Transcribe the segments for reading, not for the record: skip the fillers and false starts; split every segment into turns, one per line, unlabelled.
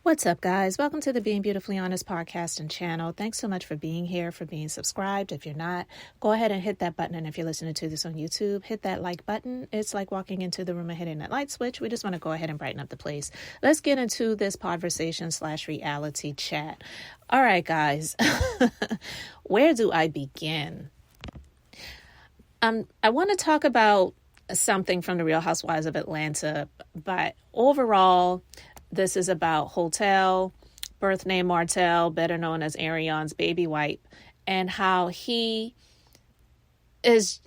What's up, guys? Welcome to the Being Beautifully Honest podcast and channel. Thanks so much for being here, for being subscribed. If you're not, go ahead and hit that button. And if you're listening to this on YouTube, hit that like button. It's like walking into the room and hitting that light switch. We just want to go ahead and brighten up the place. Let's get into this conversation/reality chat. All right, guys. Where do I begin? I want to talk about something from the Real Housewives of Atlanta, but overall, this is about Hotel, birth name Martell, better known as Ariane's baby wipe, and how he is,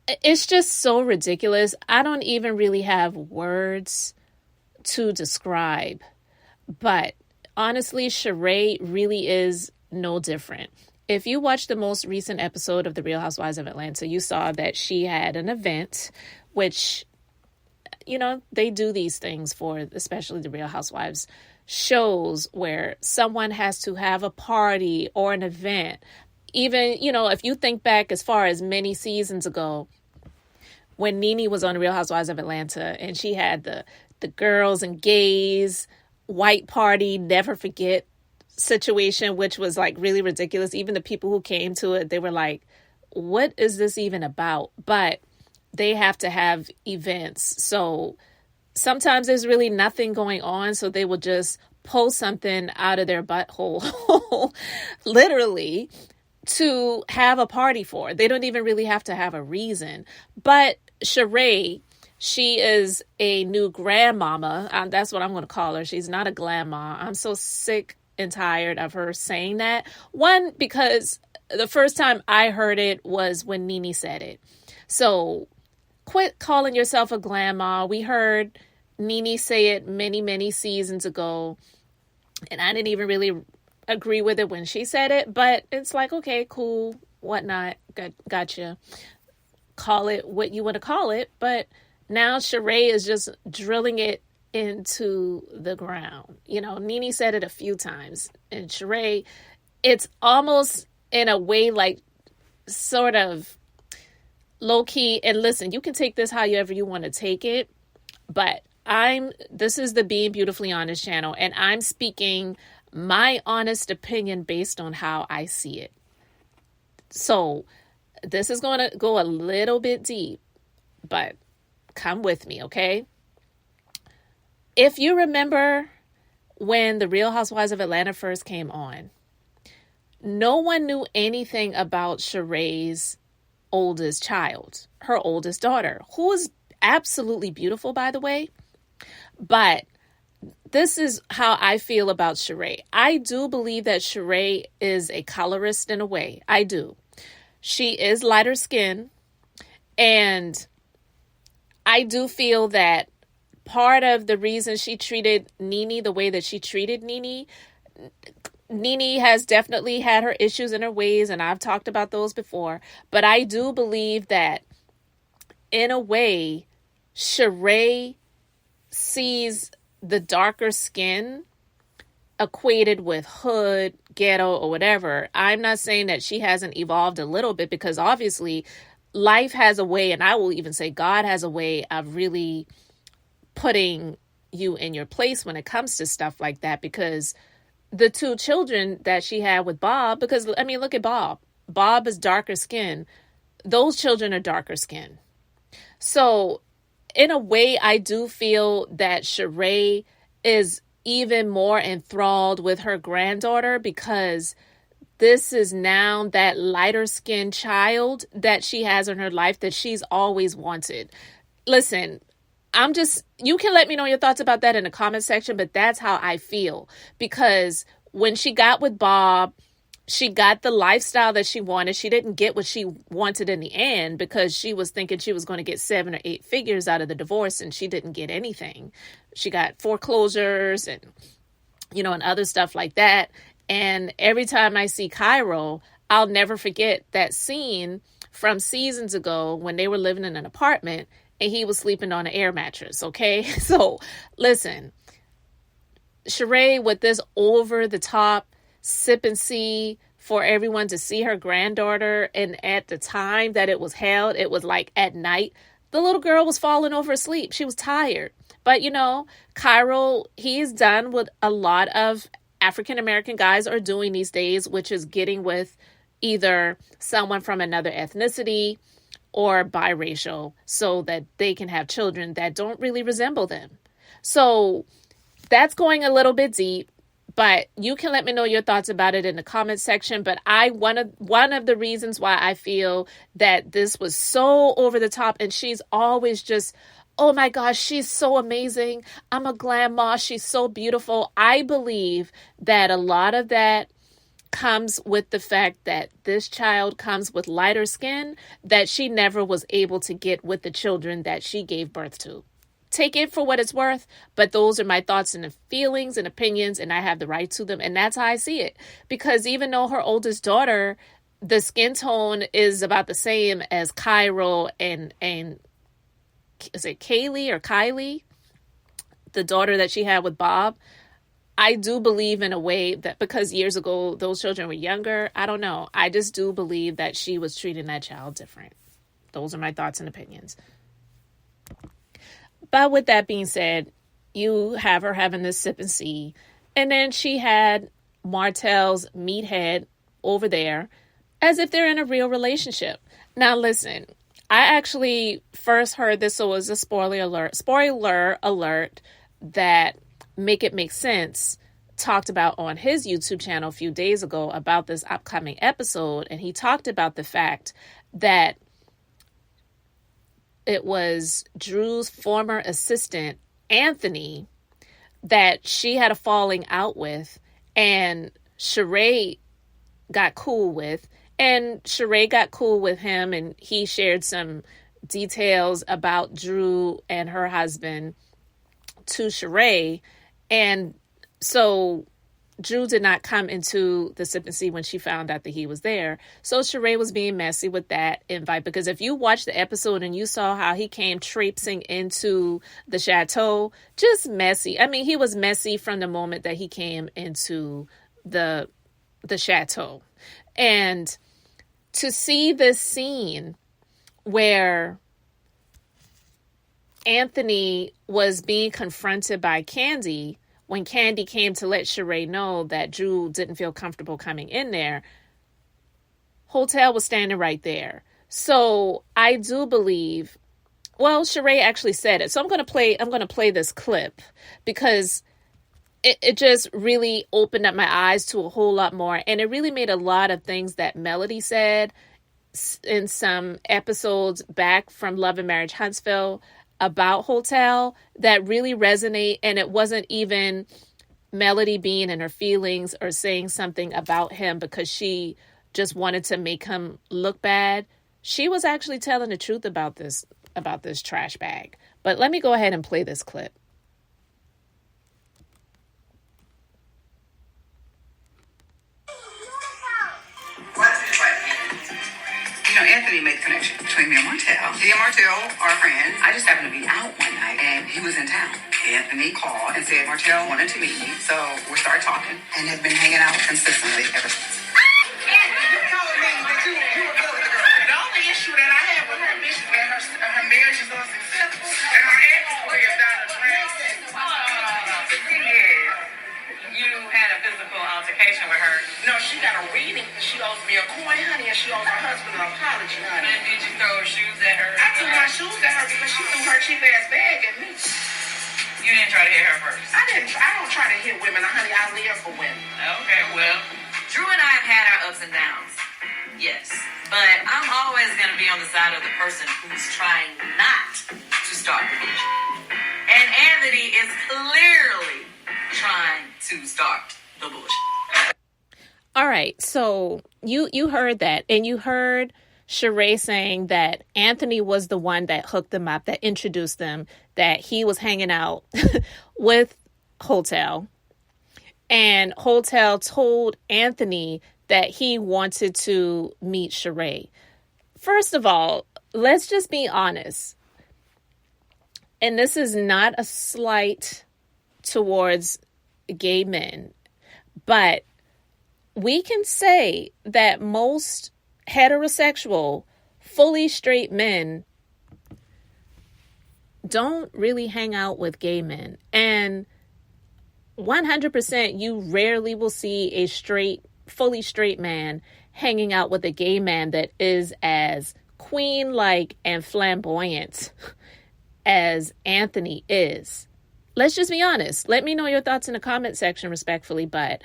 it's just so ridiculous. I don't even really have words to describe, but honestly, Sheree really is no different. If you watched the most recent episode of The Real Housewives of Atlanta, you saw that she had an event, which, you know, they do these things for especially the Real Housewives shows where someone has to have a party or an event. Even, you know, if you think back as far as many seasons ago, when Nene was on the Real Housewives of Atlanta and she had the girls and gays white party, never forget situation, which was like really ridiculous. Even the people who came to it, they were like, what is this even about? But they have to have events. So sometimes there's really nothing going on. So they will just pull something out of their butthole, literally, to have a party for. They don't even really have to have a reason. But Sheree, she is a new grandmama. That's what I'm going to call her. She's not a grandma. I'm so sick and tired of her saying that. One, because the first time I heard it was when Nene said it. So quit calling yourself a grandma. We heard Nene say it many, many seasons ago, and I didn't even really agree with it when she said it, but it's like, okay, cool, whatnot, gotcha. Call it what you want to call it, but now Sheree is just drilling it into the ground. You know, Nene said it a few times, and Sheree, it's almost in a way like sort of low-key, and listen, you can take this however you want to take it, but this is the Being Beautifully Honest channel, and I'm speaking my honest opinion based on how I see it. So this is going to go a little bit deep, but come with me, okay? If you remember when the Real Housewives of Atlanta first came on, no one knew anything about Sheree's oldest child, her oldest daughter, who is absolutely beautiful, by the way. But this is how I feel about Sheree. I do believe that Sheree is a colorist in a way. I do. She is lighter skinned, and I do feel that part of the reason she treated Nene the way that she treated Nene has definitely had her issues in her ways, and I've talked about those before. But I do believe that, in a way, Sheree sees the darker skin equated with hood, ghetto, or whatever. I'm not saying that she hasn't evolved a little bit, because obviously life has a way, and I will even say God has a way of really putting you in your place when it comes to stuff like that. Because the two children that she had with Bob, because, I mean, look at Bob. Bob is darker skin. Those children are darker skin. So, in a way, I do feel that Sheree is even more enthralled with her granddaughter, because this is now that lighter skinned child that she has in her life that she's always wanted. Listen, you can let me know your thoughts about that in the comment section, but that's how I feel. Because when she got with Bob, she got the lifestyle that she wanted. She didn't get what she wanted in the end, because she was thinking she was going to get 7 or 8 figures out of the divorce, and she didn't get anything. She got foreclosures and, and other stuff like that. And every time I see Cairo, I'll never forget that scene from seasons ago when they were living in an apartment and he was sleeping on an air mattress, okay? So, listen, Sheree, with this over-the-top sip and see for everyone to see her granddaughter, and at the time that it was held, it was like at night, the little girl was falling over asleep. She was tired. But, Cairo, he's done what a lot of African American guys are doing these days, which is getting with either someone from another ethnicity or biracial so that they can have children that don't really resemble them. So that's going a little bit deep, but you can let me know your thoughts about it in the comments section. But one of the reasons why I feel that this was so over the top, and she's always just, oh my gosh, she's so amazing. I'm a grandma. She's so beautiful. I believe that a lot of that comes with the fact that this child comes with lighter skin that she never was able to get with the children that she gave birth to. Take it for what it's worth, but those are my thoughts and feelings and opinions, and I have the right to them, and that's how I see it. Because even though her oldest daughter, the skin tone is about the same as Cairo and is it Kaylee or Kylie, the daughter that she had with Bob, I do believe in a way that because years ago those children were younger, I don't know. I just do believe that she was treating that child different. Those are my thoughts and opinions. But with that being said, you have her having this sip and see. And then she had Martell's meathead over there as if they're in a real relationship. Now, listen, I actually first heard this, so it was a spoiler alert that Make It Make Sense talked about on his YouTube channel a few days ago about this upcoming episode. And he talked about the fact that it was Drew's former assistant, Anthony, that she had a falling out with, and Sheree got cool with. And Sheree got cool with him, and he shared some details about Drew and her husband to Sheree. And so Drew did not come into the sip and see when she found out that he was there. So Sheree was being messy with that invite, because if you watched the episode and you saw how he came traipsing into the chateau, just messy. I mean, he was messy from the moment that he came into the chateau. And to see this scene where Anthony was being confronted by Candy when Candy came to let Sheree know that Drew didn't feel comfortable coming in there, Hotel was standing right there. So I do believe, well, Sheree actually said it. So I'm going to play this clip because it just really opened up my eyes to a whole lot more. And it really made a lot of things that Melody said in some episodes back from Love and Marriage Huntsville about Hotel that really resonate. And it wasn't even Melody being in her feelings or saying something about him because she just wanted to make him look bad. She was actually telling the truth about this trash bag. But let me go ahead and play this clip.
Anthony made the connection between me and Martell. He and Martell are friends. I just happened to be out one night, and he was in town. Anthony called and said Martell wanted to meet me, so we started talking and have been hanging out consistently ever since. Anthony, you told me that you were good with the girl. The only issue that I have with her is that her marriage is unsuccessful, and her ex-boy is down the drain. You had a physical altercation with her. No, she got a reading because she owes me a coin, honey, and she owes her husband an apology, honey. And did you throw shoes at her? I threw my shoes at her because she threw her cheap ass bag at me. You didn't try to hit her first? I don't try to hit women, honey. I live for women. Okay, well, Drew and I have had our ups and downs. Yes. But I'm always going to be on the side of the person who's trying not to start the bullshit. And Anthony is clearly trying to start the bullshit.
All right, so you heard that, and you heard Sheree saying that Anthony was the one that hooked them up, that introduced them, that he was hanging out with Hotel, and Hotel told Anthony that he wanted to meet Sheree. First of all, let's just be honest, and this is not a slight towards gay men, but we can say that most heterosexual, fully straight men don't really hang out with gay men. And 100%, you rarely will see a fully straight man hanging out with a gay man that is as queen-like and flamboyant as Anthony is. Let's just be honest. Let me know your thoughts in the comment section respectfully. But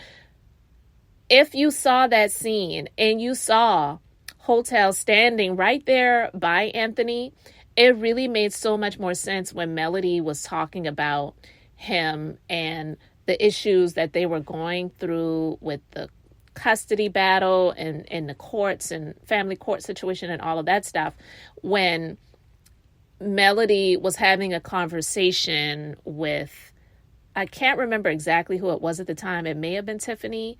if you saw that scene and you saw Hotel standing right there by Anthony, it really made so much more sense when Melody was talking about him and the issues that they were going through with the custody battle and in the courts and family court situation and all of that stuff. When Melody was having a conversation with, I can't remember exactly who it was at the time. It may have been Tiffany,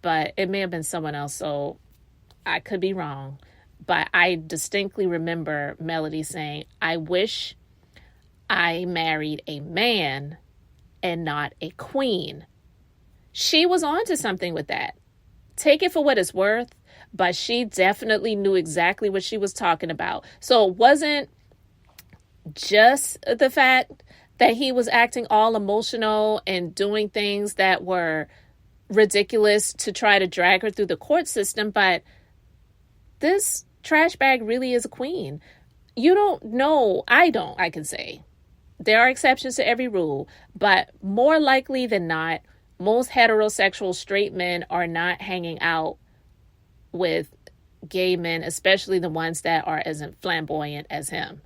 but it may have been someone else. So I could be wrong. But I distinctly remember Melody saying, I wish I married a man and not a queen. She was onto something with that. Take it for what it's worth, but she definitely knew exactly what she was talking about. So it wasn't just the fact that he was acting all emotional and doing things that were ridiculous to try to drag her through the court system, but this trash bag really is a queen. You don't know. I can say. There are exceptions to every rule, but more likely than not, most heterosexual straight men are not hanging out with gay men, especially the ones that are as flamboyant as him.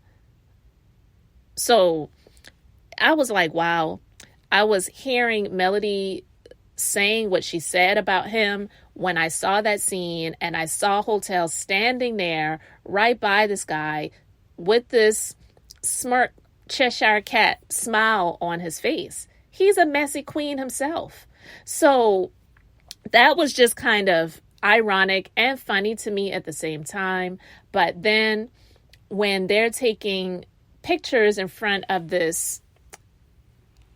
So I was like, wow. I was hearing Melody saying what she said about him when I saw that scene, and I saw Hotel standing there right by this guy with this smirk Cheshire cat smile on his face. He's a messy queen himself. So that was just kind of ironic and funny to me at the same time. But then when they're taking pictures in front of this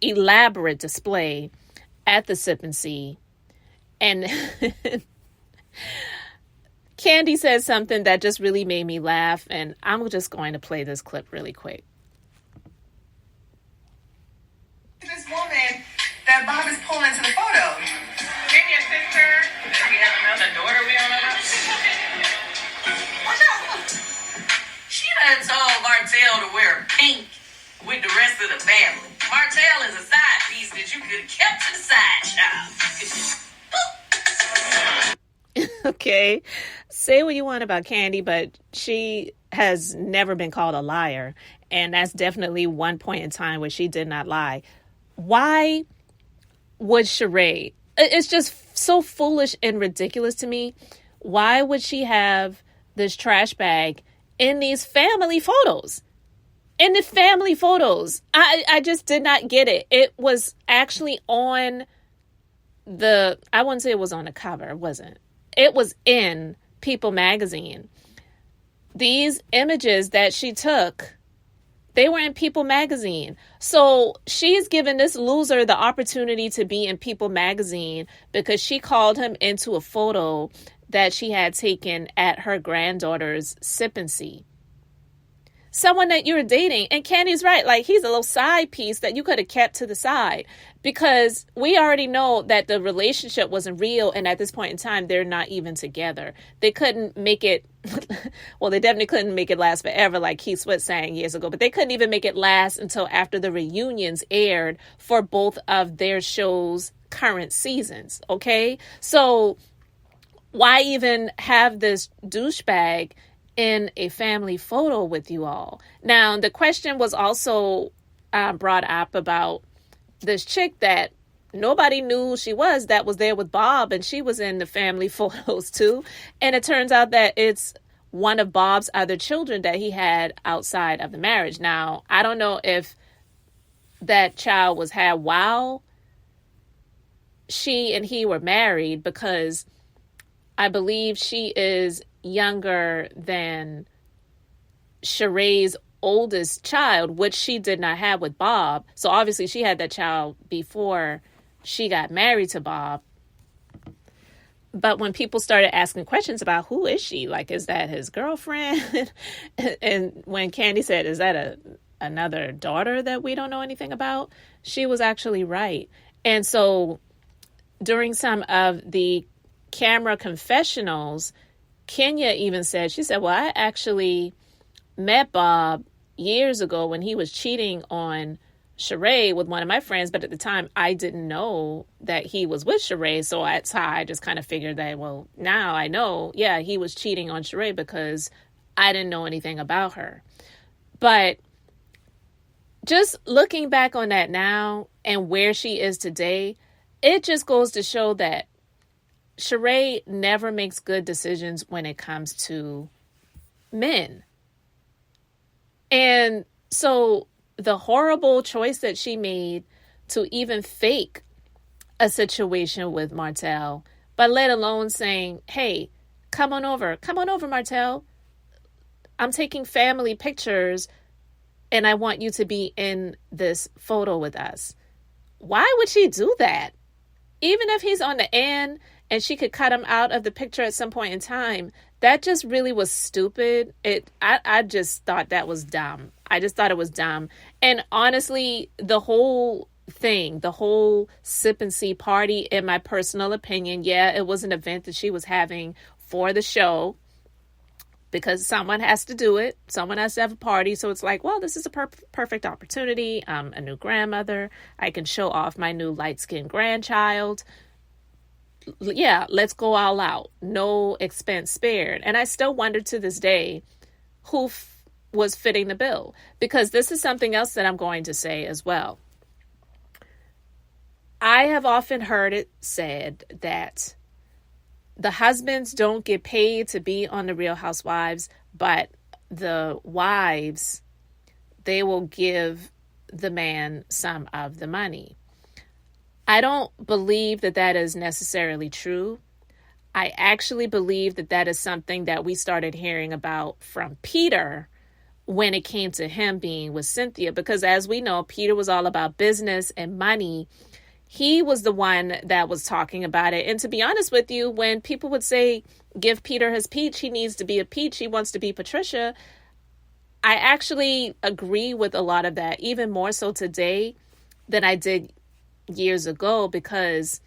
elaborate display at the Sip and See, and Candy says something that just really made me laugh, and I'm just going to play this clip really quick.
This woman that Bob is pulling to the photo. Maybe a sister. Does he have another daughter we don't know? Watch out. She done told Martell to wear pink with the rest of the family. Martell is a side piece that you could have kept to the side, child.
Okay, say what you want about Candy, but she has never been called a liar. And that's definitely one point in time where she did not lie. Why would Sheree? It's just so foolish and ridiculous to me. Why would she have this trash bag in these family photos? In the family photos, I just did not get it. It was actually on I wouldn't say it was on the cover. It wasn't. It was in People magazine. These images that she took, they were in People magazine. So she's given this loser the opportunity to be in People magazine because she called him into a photo that she had taken at her granddaughter's Sip and See. Someone that you're dating. And Candy's right. Like, he's a little side piece that you could have kept to the side, because we already know that the relationship wasn't real. And at this point in time, they're not even together. They couldn't make it. Well, they definitely couldn't make it last forever, like Keith Sweat sang years ago, but they couldn't even make it last until after the reunions aired for both of their show's current seasons. Okay. So why even have this douchebag in a family photo with you all? Now, the question was also brought up about this chick that nobody knew she was, that was there with Bob, and she was in the family photos too. And it turns out that it's one of Bob's other children that he had outside of the marriage. Now, I don't know if that child was had while she and he were married, because I believe she is younger than Sheree's oldest child, which she did not have with Bob. So obviously she had that child before she got married to Bob. But when people started asking questions about who is she, like, is that his girlfriend? And when Candy said, is that another daughter that we don't know anything about, she was actually right. And so during some of the camera confessionals, Kenya even said, she said, well, I actually met Bob years ago when he was cheating on Sheree with one of my friends, but at the time I didn't know that he was with Sheree, so that's how I just kind of figured that, well, now I know, yeah, he was cheating on Sheree because I didn't know anything about her. But just looking back on that now and where she is today, it just goes to show that Sheree never makes good decisions when it comes to men. And so the horrible choice that she made to even fake a situation with Martell, but let alone saying, hey, come on over, Martell. I'm taking family pictures and I want you to be in this photo with us. Why would she do that? Even if he's on the end and she could cut him out of the picture at some point in time, that just really was stupid. I just thought that was dumb. I just thought it was dumb. And honestly, the whole thing, the whole sip and see party, in my personal opinion, yeah, it was an event that she was having for the show because someone has to do it. Someone has to have a party. So it's like, well, this is a perfect opportunity. I'm a new grandmother. I can show off my new light-skinned grandchild. Yeah, let's go all out. No expense spared. And I still wonder to this day who was fitting the bill, because this is something else that I'm going to say as well. I have often heard it said that the husbands don't get paid to be on the Real Housewives, but the wives, they will give the man some of the money. I don't believe that that is necessarily true. I actually believe that that is something that we started hearing about from Peter when it came to him being with Cynthia, because as we know, Peter was all about business and money. He was the one that was talking about it. And to be honest with you, when people would say, give Peter his peach, he needs to be a peach, he wants to be Patricia, I actually agree with a lot of that, even more so today than I did years ago, because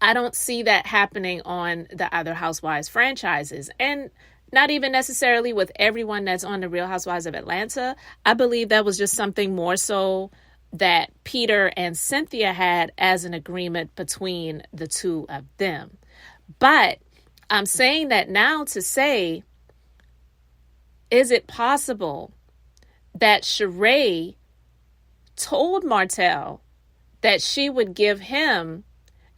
I don't see that happening on the other Housewives franchises, and not even necessarily with everyone that's on the Real Housewives of Atlanta. I believe that was just something more so that Peter and Cynthia had as an agreement between the two of them. But I'm saying that now to say, is it possible that Sheree told Martell that she would give him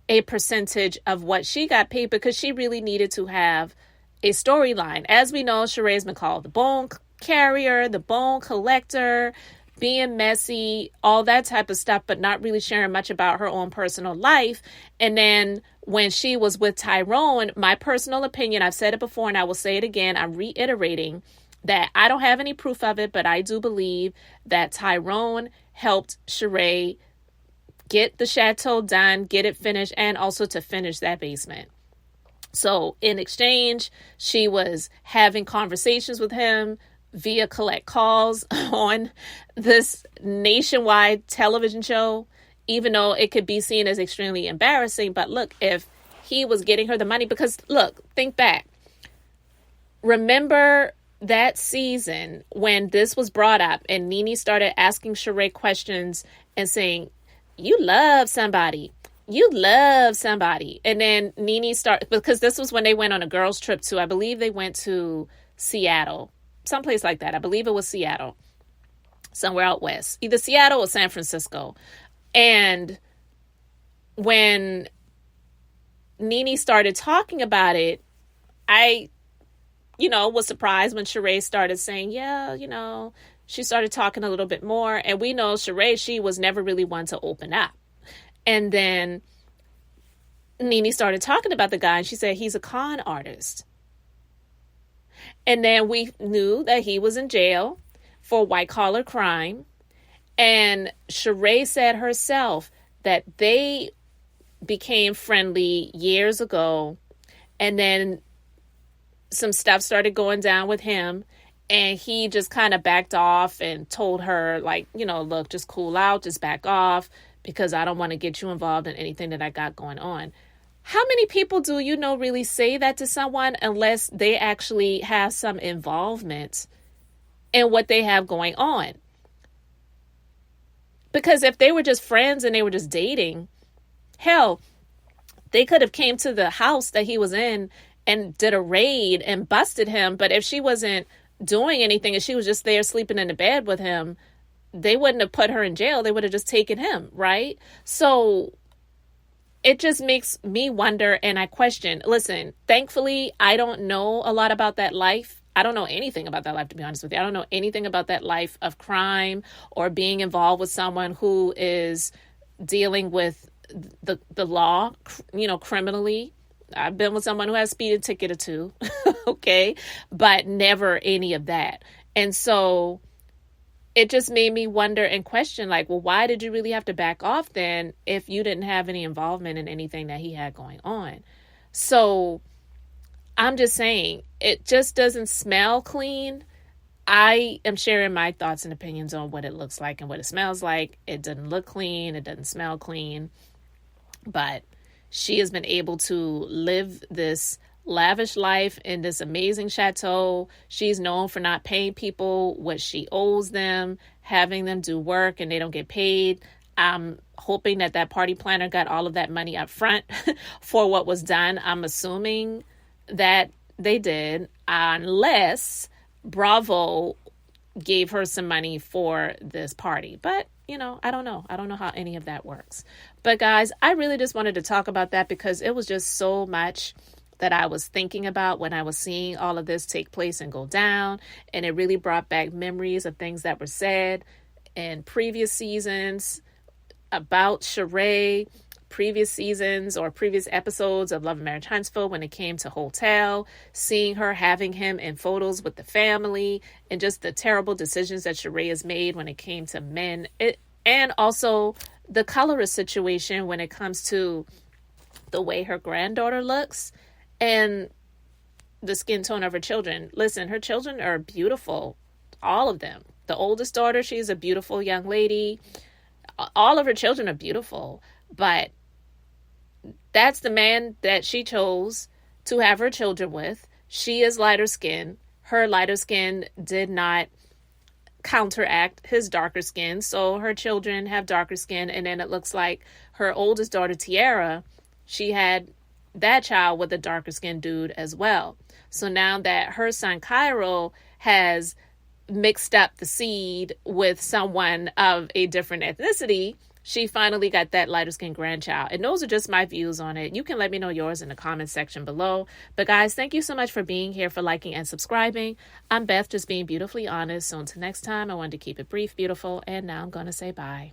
a percentage of what she got paid because she really needed to have a storyline? As we know, Sheree's been called the bone carrier, the bone collector, being messy, all that type of stuff, but not really sharing much about her own personal life. And then when she was with Tyrone, my personal opinion, I've said it before and I will say it again, I'm reiterating that I don't have any proof of it, but I do believe that Tyrone helped Sheree get the chateau done, get it finished, and also to finish that basement. So in exchange, she was having conversations with him via collect calls on this nationwide television show, even though it could be seen as extremely embarrassing. But look, if he was getting her the money, because look, think back. Remember that season when this was brought up and Nene started asking Sheree questions and saying, you love somebody. You love somebody. And then Nene started, because this was when they went on a girls' trip to, I believe they went to Seattle, someplace like that. I believe it was Seattle, somewhere out west, either Seattle or San Francisco. And when Nene started talking about it, I, was surprised when Sheree started saying, yeah, she started talking a little bit more. And we know Sheree, she was never really one to open up. And then Nene started talking about the guy and she said, he's a con artist. And then we knew that he was in jail for white collar crime. And Sheree said herself that they became friendly years ago. And then some stuff started going down with him. And he just kind of backed off and told her, like, look, just cool out, just back off, because I don't want to get you involved in anything that I got going on. How many people do you know really say that to someone unless they actually have some involvement in what they have going on? Because if they were just friends and they were just dating, hell, they could have came to the house that he was in and did a raid and busted him. But if she wasn't doing anything and she was just there sleeping in the bed with him, they wouldn't have put her in jail. They would have just taken him, right? So it just makes me wonder, and I question. Listen, thankfully, I don't know a lot about that life. I don't know anything about that life, to be honest with you. I don't know anything about that life of crime or being involved with someone who is dealing with the law, criminally. I've been with someone who has a speeding ticket or two, okay, but never any of that. And so it just made me wonder and question, like, well, why did you really have to back off then if you didn't have any involvement in anything that he had going on? So I'm just saying, it just doesn't smell clean. I am sharing my thoughts and opinions on what it looks like and what it smells like. It doesn't look clean. It doesn't smell clean. But she has been able to live this lavish life in this amazing chateau. She's known for not paying people what she owes them, having them do work and they don't get paid. I'm hoping that party planner got all of that money up front for what was done. I'm assuming that they did, unless Bravo gave her some money for this party. But I don't know. I don't know how any of that works. But guys, I really just wanted to talk about that because it was just so much that I was thinking about when I was seeing all of this take place and go down. And it really brought back memories of things that were said in previous seasons about Sheree, previous seasons or previous episodes of Love and Marriage Huntsville when it came to Hotel, seeing her having him in photos with the family, and just the terrible decisions that Sheree has made when it came to men. And also the colorist situation when it comes to the way her granddaughter looks and the skin tone of her children. Listen, her children are beautiful. All of them. The oldest daughter, she's a beautiful young lady. All of her children are beautiful. But that's the man that she chose to have her children with. She is lighter skinned. Her lighter skin did not counteract his darker skin. So her children have darker skin. And then it looks like her oldest daughter, Tiara, she had that child with a darker skinned dude as well. So now that her son, Cairo, has mixed up the seed with someone of a different ethnicity, she finally got that lighter skinned grandchild. And those are just my views on it. You can let me know yours in the comments section below. But guys, thank you so much for being here, for liking and subscribing. I'm Beth, just being beautifully honest. So until next time, I wanted to keep it brief, beautiful, and now I'm going to say bye.